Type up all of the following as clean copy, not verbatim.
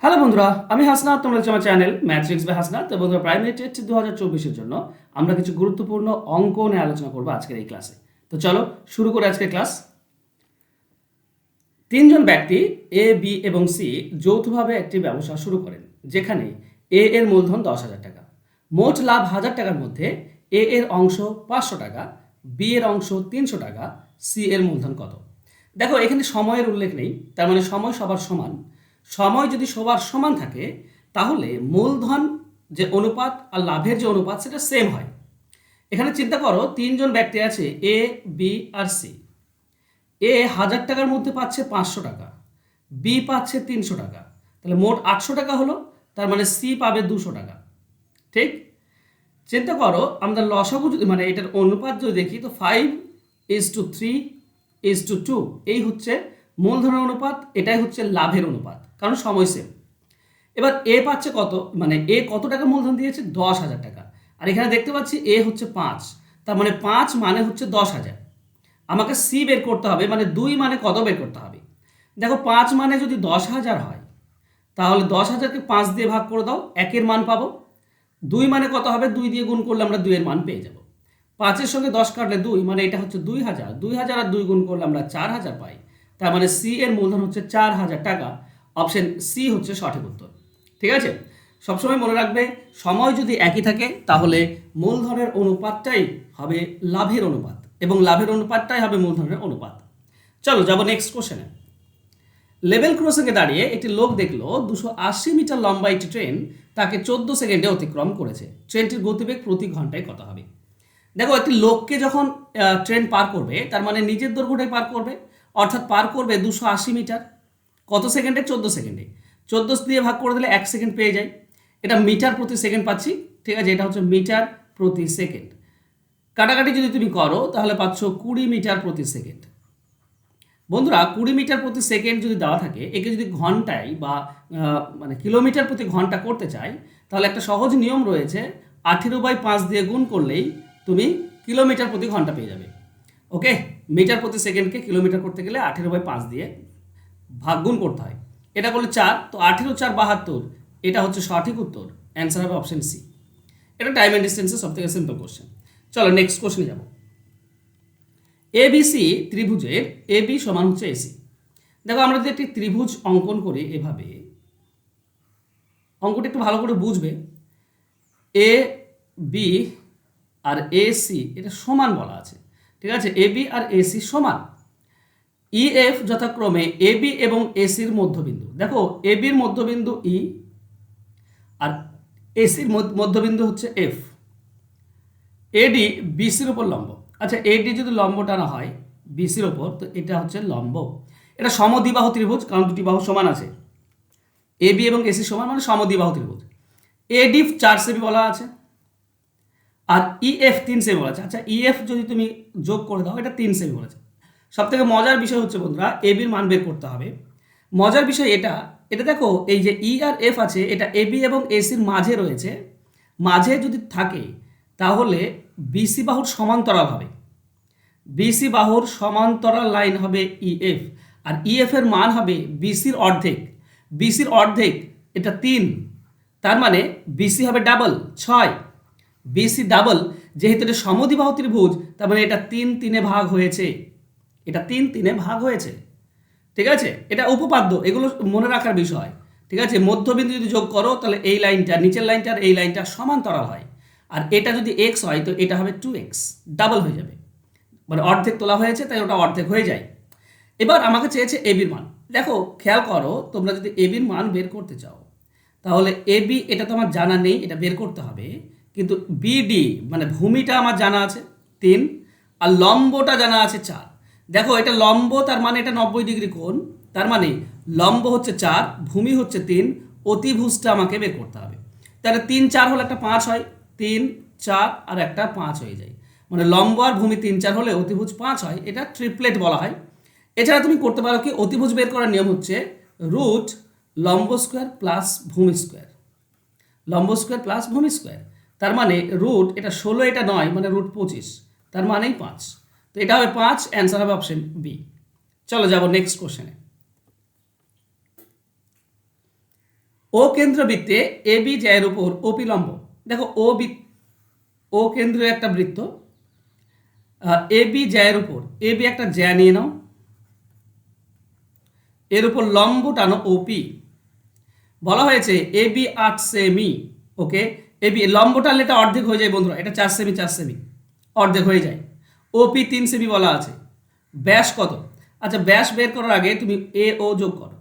Hello বন্ধুরা, আমি হাসনাত। তোমরা হচ্ছে আমার চ্যানেল ম্যাথ্রিক্স বাই হাসনাত। তো বন্ধুরা, প্রাইমারি টেট 2024-এর জন্য আমরা কিছু গুরুত্বপূর্ণ অঙ্ক নিয়ে আলোচনা করবো আজকের এই ক্লাসে। তো চলো শুরু করে আজকের ক্লাস। তিনজন ব্যক্তি এ, বি এবং সি যৌথভাবে একটি ব্যবসা শুরু করেন, যেখানে এ এর মূলধন 10,000 টাকা। মোট লাভ 1,000 টাকার মধ্যে এ এর অংশ 500 টাকা, বি এর অংশ 300 টাকা, সি এর মূলধন কত? দেখো, এখানে সময়ের উল্লেখ নেই, তার মানে সময় সবার সমান। সময় যদি সবার সমান থাকে তাহলে মূলধন যে অনুপাত আর লাভের যে অনুপাত সেটা সেম হয়। এখানে চিন্তা করো, তিনজন ব্যক্তি আছে এ, বি আর সি। এ 1,000 টাকার মধ্যে পাচ্ছে 500 টাকা, বি পাচ্ছে 300 টাকা, তাহলে মোট 800 টাকা হলো। তার মানে সি পাবে 200 টাকা। ঠিক? চিন্তা করো, আমরা লসাগু যদি মানে এটার অনুপাত যদি দেখি তো 5:3:2 এই হচ্ছে মূলধনের অনুপাত, এটাই হচ্ছে লাভের অনুপাত, কারণ সময় সেম। এবার এ পাচ্ছে কত, মানে এ কত টাকা মূলধন দিয়েছে? 10,000 টাকা। আর এখানে দেখতে পাচ্ছি এ হচ্ছে 5, তার মানে 5 মানে হচ্ছে 10,000। আমাকে সি বের করতে হবে, মানে 2 মানে কত বের করতে হবে। দেখো, 5 মানে যদি 10,000 হয় তাহলে 10,000কে 5 দিয়ে ভাগ করে দাও, একের মান পাবো। 2 মানে কত হবে? 2 দিয়ে গুণ করলে আমরা 2 এর মান পেয়ে যাব। 5-এর সঙ্গে 10 কাটলে 2, মানে এটা হচ্ছে 2,000। 2,000 আর 2 গুণ করলে আমরা 4,000 পাই। তার মানে সি এর মূলধন হচ্ছে 4,000 টাকা। অপশন সি হচ্ছে সঠিক উত্তর। ঠিক আছে? সবসময় মনে রাখবে, সময় যদি একই থাকে তাহলে মূলধনের অনুপাতটাই হবে লাভের অনুপাত এবং লাভের অনুপাতটাই হবে মূলধনের অনুপাত। চলো যাবো নেক্সট কোশ্চেনে। লেভেল ক্রসিংয়ে দাঁড়িয়ে একটি লোক দেখলো 280 মিটার লম্বা একটি ট্রেন তাকে 14 সেকেন্ডে অতিক্রম করেছে। ট্রেনটির গতিবেগ প্রতি ঘন্টায় কত হবে? দেখো, একটি লোককে যখন ট্রেন পার করবে তার মানে নিজের দৈর্ঘ্যটাই পার করবে, অর্থাৎ পার করবে 280 মিটার। কত সেকেন্ডে? 14 সেকেন্ডে। 14 দিয়ে ভাগ করে দিলে 1 সেকেন্ড পেয়ে যায়। এটা মিটার প্রতি সেকেন্ড পাচ্ছি। ঠিক আছে, এটা হচ্ছে মিটার প্রতি সেকেন্ড। কাটাকাটি যদি তুমি করো তাহলে পাচ্ছ 20 মিটার প্রতি সেকেন্ড। বন্ধুরা, 20 মিটার প্রতি সেকেন্ড যদি দেওয়া থাকে, একে যদি ঘন্টায় বা মানে কিলোমিটার প্রতি ঘন্টা করতে চাই, তাহলে একটা সহজ নিয়ম রয়েছে, 18/5 দিয়ে গুণ করলেই তুমি কিলোমিটার প্রতি ঘন্টা পেয়ে যাবে। ওকে, মিটার প্রতি সেকেন্ডকে কিলোমিটার করতে গেলে 18/5 দিয়ে ভাগ গুণ করতে হয়। এটা করলে 4, তো 18×4 = 72। এটা হচ্ছে সঠিক উত্তর। অ্যান্সার হবে অপশন সি। এটা টাইম অ্যান্ড ডিস্টেন্সের সব থেকে সিম্পল কোশ্চেন। চলো নেক্সট কোশ্চেনে যাবো। এবিসি ত্রিভুজের এ বি সমান হচ্ছে এসি। দেখো, আমরা যদি একটি ত্রিভুজ অঙ্কন করি এভাবে, অঙ্কটা একটু ভালো করে বুঝবে। এ বি আর এসি এটা সমান বলা আছে। ঠিক আছে, এ বি আর এসি সমান। ই এফ যথাক্রমে এ বি এবং এসির মধ্যবিন্দু। দেখো, এ বির মধ্যবিন্দু ই আর এসির মধ্যবিন্দু হচ্ছে এফ। এডি বিসির উপর লম্ব। আচ্ছা, এডি যদি লম্ব টানা হয় বিসির ওপর, তো এটা হচ্ছে লম্ব। এটা সমদ্বিবাহু ত্রিভুজ, কারণ দুটি বাহু সমান আছে। এ বি এবং এসি সমান মানে সমদ্বিবাহু ত্রিভুজ। এডি 4 সেমি বলা আছে আর ইএফ 3 সেমি বলা আছে। আচ্ছা, ইএফ যদি তুমি যোগ করে দাও, এটা 3 সেমি বলেছে। সব থেকে মজার বিষয় হচ্ছে বন্ধুরা, এ বির মান বের করতে হবে। মজার বিষয় এটা, এটা দেখো, এই যে ই আর এফ আছে, এটা এ বি এবং এসির মাঝে রয়েছে। মাঝে যদি থাকে তাহলে বিসি বাহুর সমান্তরাল হবে। বিসি বাহুর সমান্তরাল লাইন হবে ইএফ, আর ইএফ এর মান হবে বিসির অর্ধেক। বিসির অর্ধেক এটা 3, তার মানে বিসি হবে ডাবল 6। বিসি ডাবল, যেহেতু এটা সমদ্বিবাহু ত্রিভুজ, তার মানে এটা 3 ভাগ হয়েছে। এটা 3 ভাগ হয়েছে। ঠিক আছে, এটা উপপাদ্য, এগুলো মনে রাখার বিষয়। ঠিক আছে, মধ্যবিন্দু যদি যোগ করো তাহলে এই লাইনটা, নিচের লাইনটা আর এই লাইনটা সমান্তরাল হয়। আর এটা যদি এক্স হয় তো এটা হবে 2x, ডাবল হয়ে যাবে। মানে অর্ধেক তোলা হয়েছে তাই ওটা অর্ধেক হয়ে যায়। এবার আমাকে চেয়েছে এবির মান। দেখো, খেয়াল করো, তোমরা যদি এবির মান বের করতে চাও তাহলে এবি এটা তো আমার জানা নেই, এটা বের করতে হবে। কিন্তু বিডি মানে ভূমিটা আমার জানা আছে 3, আর লম্বটা জানা আছে 4। দেখো, এটা লম্ব, তার মানে এটা 90 ডিগ্রি কোণ। তার মানে লম্ব হচ্ছে 4, ভূমি হচ্ছে 3, অতিভুজটা আমাকে বের করতে হবে। তাহলে 3 4 হলে একটা 5 হয়, 3 4 আর একটা 5 হয়ে যায়। মানে লম্ব আর ভূমি 3 4 হলে অতিভুজ 5 হয়। এটা ট্রিপলেট বলা হয়। এছাড়া তুমি করতে পারো কি, অতিভুজ বের করার নিয়ম হচ্ছে রুট লম্ব স্কোয়ার প্লাস ভূমি স্কোয়ার। লম্ব স্কোয়ার প্লাস ভূমি স্কোয়ার, তার মানে রুট এটা 16, এটা 9, মানে রুট 25, তার মানেই 5। তো এটা হবে 5, অ্যান্সার হবে অপশন বি। চলো যাবো নেক্সট কোশ্চেনে। ও কেন্দ্রবৃত্তে এ বি জ্যায়ের উপর ওপি লম্ব। দেখো ও কেন্দ্রের একটা বৃত্ত, এ বি জ্যায়ের উপর, এ বি একটা জ্যা নিয়ে নাও, এর উপর লম্ব টানো ওপি। বলা হয়েছে A B 8 semi, okay. A B লম্ব টানলে এটা অর্ধেক হয়ে যায় বন্ধুরা, এটা 4 সেমি 4 সেমি অর্ধেক হয়ে যায়। ওপি 3 সেমি বলা আছে। ব্যাস কত? আচ্ছা, ব্যাস বের করার আগে তুমি এ ও যোগ করো।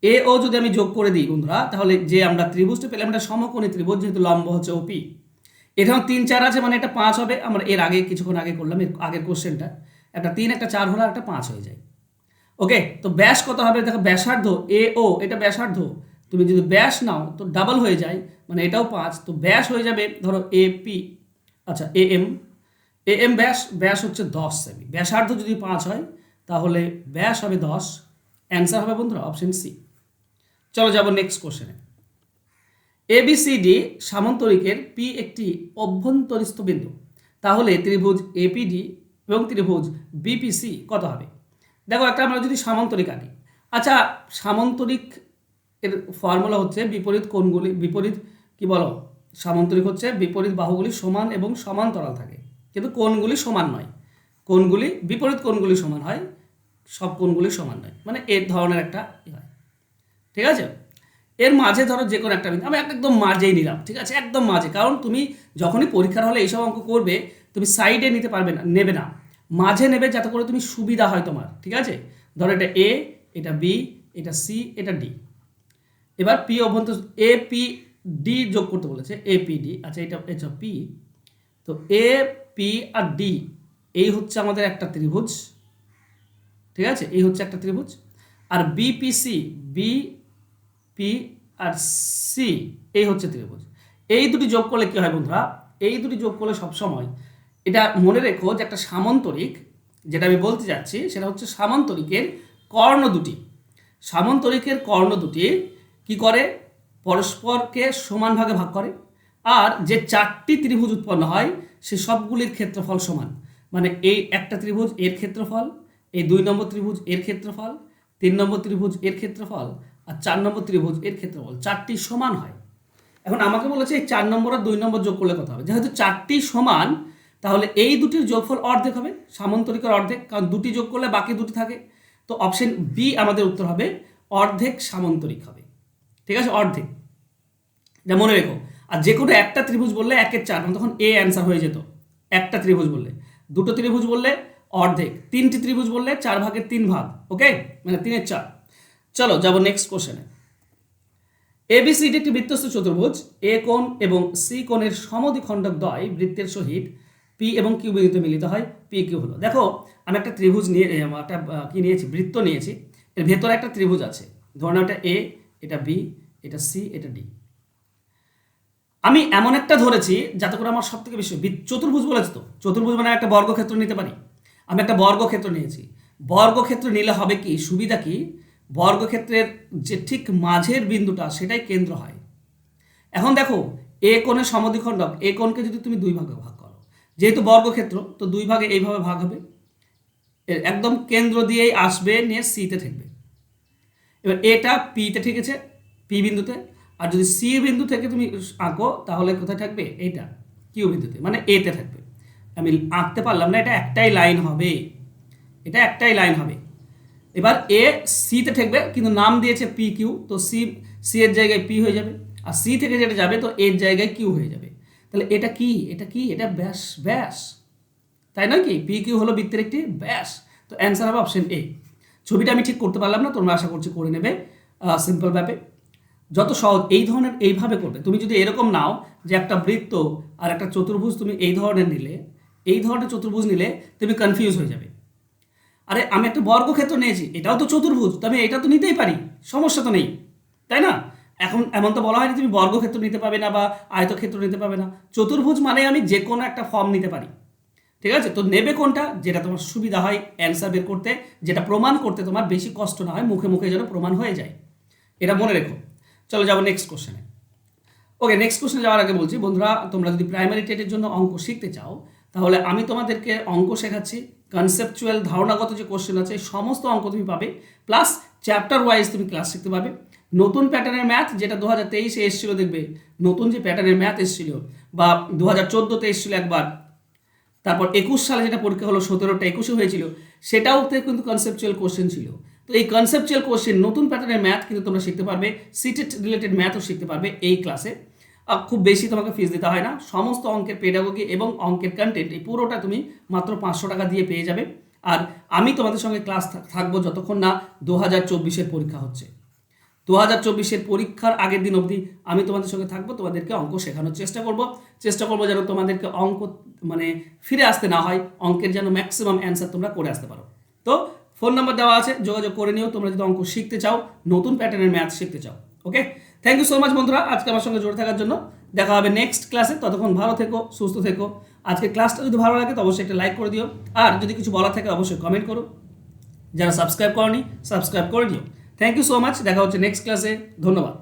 এ ও যদি আমি যোগ করে দিই বন্ধুরা, তাহলে যে আমরা ত্রিভুজটা পেলাম এটা সমকোণী ত্রিভুজ, যেহেতু লম্ব হচ্ছে ওপি। এখানে 3 4 আছে, মানে এটা 5 হবে। আমরা এর আগে কিছুক্ষণ আগে করলাম, এর আগের কোশ্চেনটা, একটা 3 একটা 4 হলো, একটা 5 হয়ে যায়। ওকে, তো ব্যাস কত হবে? দেখো ব্যাসার্ধ এ ও, এটা ব্যাসার্ধ, তুমি যদি ব্যাস নাও তো ডাবল হয়ে যায়, মানে এটাও 5, তো ব্যাস হয়ে যাবে ধরো এ পি, আচ্ছা এ এম ব্যাস হচ্ছে 10 সেমি। ব্যাসার্ধ যদি 5 হয় তাহলে ব্যাস হবে 10। অ্যান্সার হবে বন্ধুরা অপশন সি। চলো যাব নেক্সট কোশ্চেনে। এবিসিডি সামান্তরিকের পি একটি অভ্যন্তরস্থ বিন্দু, তাহলে ত্রিভুজ এপিডি এবং ত্রিভুজ বিপিসি কত হবে? দেখো একটা আমরা যদি সামান্তরিক আঁকি, আচ্ছা সামান্তরিক এর ফর্মুলা হচ্ছে বিপরীত কোণগুলি, বিপরীত কি বলো, সামান্তরিক হচ্ছে বিপরীত বাহুগুলি সমান এবং সমান্তরাল থাকে, কিন্তু কোণগুলি সমান নয়। কোণগুলি বিপরীত কোণগুলি সমান হয়, সব কোণগুলি সমান নয়, মানে এর ধরনের একটা হয়। ঠিক আছে, এর মাঝে ধরো যে কোনো একটা বিন্দু, আমি একদম মাঝেই নিলাম, ঠিক আছে, একদম মাঝে। কারণ তুমি যখনই পরীক্ষার হলে এইসব অঙ্ক করবে, তুমি সাইডে নিতে পারবে না, নেবে না, মাঝে নেবে, যাতে করে তুমি সুবিধা হয় তোমার। ঠিক আছে, ধরো এটা এ, এটা বি, এটা সি, এটা ডি। এবার পি অভ্যন্তর এ পি ডি যোগ করতে বলেছে, এ পি ডি। আচ্ছা এটা এটা পি, তো এ পি আর ডি এই হচ্ছে আমাদের একটা ত্রিভুজ। ঠিক আছে, এই হচ্ছে একটা ত্রিভুজ। আর BPC, B P R C এই হচ্ছে ত্রিভুজ। এই দুটি যোগ করলে কি হয় বন্ধুরা? এই দুটি যোগ করলে সবসময় এটা মনে রেখো যে একটা সামান্তরিক, যেটা আমি বলতে যাচ্ছি সেটা হচ্ছে সামান্তরিকের কর্ণ দুটি। সামান্তরিকের কর্ণ দুটি কি করে? পরস্পরকে সমান ভাগে ভাগ করে। আর যে 4টি ত্রিভুজ উৎপন্ন হয় সে সবগুলির ক্ষেত্রফল সমান। মানে এই একটা ত্রিভুজ এর ক্ষেত্রফল, এই 2 নম্বর ত্রিভুজ এর ক্ষেত্রফল, 3 নম্বর ত্রিভুজ এর ক্ষেত্রফল, আর 4 নম্বর ত্রিভুজ এর ক্ষেত্রফল, 4টি সমান হয়। এখন আমাকে বলেছে এই 4 নম্বর আর 2 নম্বর যোগ করলে কত হবে? যেহেতু 4টি সমান, তাহলে এই দুটির যোগফল অর্ধেক হবে, সামান্তরিকের অর্ধেক, কারণ দুটি যোগ করলে বাকি দুটি থাকে। তো অপশন বি আমাদের উত্তর হবে, অর্ধেক সামান্তরিক হবে। ঠিক আছে, অর্ধেক, এটা মনে রেখো। আর যে কোনো একটা ত্রিভুজ বললে 1/4, তখন এ অ্যান্সার হয়ে যেত। একটা ত্রিভুজ বললে, দুটো ত্রিভুজ বললে অর্ধেক, 3টি ত্রিভুজ বললে 4/3 ওকে, মানে 3/4। চলো যাব নেক্সট কোশ্চেনে। এবিসিডি একটি বৃত্তস্থ চতুর্ভুজ, এ কোণ এবং সি কোণের সমদ্বিখণ্ডক দ্বয় বৃত্তের সহিত পি এবং কিউ বিন্দুতে মিলিত হয়, পি কিউ হলো। দেখো আমি একটা ত্রিভুজ নিয়ে একটা কি নিয়েছি, বৃত্ত নিয়েছি, এর ভেতরে একটা ত্রিভুজ আছে, ধরুন এটা এ, এটা বি, এটা সি, এটা ডি। আমি এমন একটা ধরেছি যাতে করে আমার সব থেকে বেশি চতুর্ভুজ বলেছে, তো চতুর্ভুজ মানে একটা বর্গক্ষেত্র নিতে পারি। আমি একটা বর্গক্ষেত্র নিয়েছি। বর্গক্ষেত্র নিলে হবে কি সুবিধা কি, বর্গক্ষেত্রের যে ঠিক মাঝের বিন্দুটা সেটাই কেন্দ্র হয়। এখন দেখো এ কোণের সমদ্বিখণ্ডক, এ কোণকে যদি তুমি 2 ভাগে ভাগ করো, যেহেতু বর্গক্ষেত্র তো 2 ভাগে এইভাবে ভাগ হবে, এর একদম কেন্দ্র দিয়েই আসবে, নিয়ে সিতে ঠেকবে। এবার এটা পিতে ঠেকেছে, পি বিন্দুতে। আর যদি সি বিন্দু থেকে তুমি আঁকো তাহলে কোথায় থাকবে? এইটা কিউ বিন্দুতে, মানে এতে থাকবে। আমি আঁকতে পারলাম না, এটা একটাই লাইন হবে, এটা একটাই লাইন হবে। এবার এ সিতে ঠেকবে, কিন্তু নাম দিয়েছে পি কিউ, তো সি এর জায়গায় পি হয়ে যাবে, আর সি থেকে যেটা যাবে তো এর জায়গায় কিউ হয়ে যাবে। তাহলে এটা কি, এটা কি, এটা ব্যাস, ব্যাস, তাই নয় কি? পি কিউ হলো বৃত্তের একটি ব্যাস। তো অ্যান্সার হবে অপশন এ। ছবিটা আমি ঠিক করতে পারলাম না, তোমরা আশা করছি করে নেবে সিম্পল ভাবে। যত সহজ এই ধরনের এইভাবে করবে। তুমি যদি এরকম নাও যে একটা বৃত্ত আর একটা চতুর্ভুজ তুমি এই ধরনের নিলে, এই ধরনের চতুর্ভুজ নিলে তুমি কনফিউজ হয়ে যাবে। আরে আমি একটা বর্গক্ষেত্র নিয়েছি, এটাও তো চতুর্ভুজ, তবে এটা তো নিতেই পারি, সমস্যা তো নেই, তাই না? এখন এমন তো বলা হয়নি তুমি বর্গক্ষেত্র নিতে পারবে না বা আয়তক্ষেত্র নিতে পারবে না। চতুর্ভুজ মানে আমি যে কোনো একটা ফর্ম নিতে পারি। ঠিক আছে, তো নেবে কোনটা যেটা তোমার সুবিধা হয় অ্যান্সার বের করতে, যেটা প্রমাণ করতে তোমার বেশি কষ্ট না হয়, মুখে মুখে যেন প্রমাণ হয়ে যায়, এটা মনে রেখো। চলো যাবো নেক্সট কোশ্চেনে। ওকে, নেক্সট কোশ্চেনে যাওয়ার আগে বলছি বন্ধুরা, তোমরা যদি প্রাইমারি টেটের জন্য অঙ্ক শিখতে চাও তাহলে আমি তোমাদেরকে অঙ্ক শেখাচ্ছি। কনসেপচুয়াল ধারণাগত যে কোশ্চেন আছে সমস্ত অঙ্ক তুমি পাবে, প্লাস চ্যাপ্টার ওয়াইজ তুমি ক্লাস শিখতে পাবে। নতুন প্যাটার্নের ম্যাথ যেটা 2023-এ এসেছিল, দেখবে নতুন যে প্যাটার্নের ম্যাথ এসেছিল, বা 2014-তে এসেছিল একবার, তারপর 21 সালে যেটা পরীক্ষা হলো, 17টা 21-এ হয়েছিল, সেটাওতে কিন্তু কনসেপচুয়াল কোশ্চেন ছিল। তো এই কনসেপচুয়াল কোশ্চেন, নতুন প্যাটার্নের ম্যাথ কিন্তু তোমরা শিখতে পারবে, সিটেট রিলেটেড ম্যাথও শিখতে পারবে এই ক্লাসে। খুব বেশি তোমাকে ফিস দিতে হয় না, সমস্ত অঙ্কের পেডাগোগি এবং অঙ্কের কন্টেন্ট এই পুরোটা তুমি মাত্র 500 টাকা দিয়ে পেয়ে যাবে। আর আমি তোমাদের সঙ্গে ক্লাস থাকবো যতক্ষণ না 2024-এর পরীক্ষা হচ্ছে। 2024-এর পরীক্ষার আগের দিন অবধি আমি তোমাদের সঙ্গে থাকবো, তোমাদেরকে অঙ্ক শেখানোর চেষ্টা করবো যেন তোমাদেরকে অঙ্ক মানে ফিরে আসতে না হয়, অঙ্কের যেন ম্যাক্সিমাম অ্যান্সার তোমরা করে আসতে পারো। তো ফোন নাম্বার দেওয়া আছে, যোগাযোগ করে নিও তোমরা যদি অঙ্ক শিখতে চাও, নতুন প্যাটার্নের ম্যাথ শিখতে চাও। ওকে, থ্যাংক ইউ সো মাচ বন্ধুরা আজকে আমার সঙ্গে জড়ে থাকার জন্য। দেখা হবে নেক্সট ক্লাসে, ততক্ষণ ভালো থেকো, সুস্থ থেকো। আজকে ক্লাসটা যদি ভালো লাগে তো অবশ্যই একটা লাইক করে দিও, আর যদি কিছু বলা থাকে অবশ্যই কমেন্ট করো। যারা সাবস্ক্রাইব করনি সাবস্ক্রাইব করে নিও। থ্যাংক ইউ সো মাচ, দেখা হচ্ছে নেক্সট ক্লাসে। ধন্যবাদ।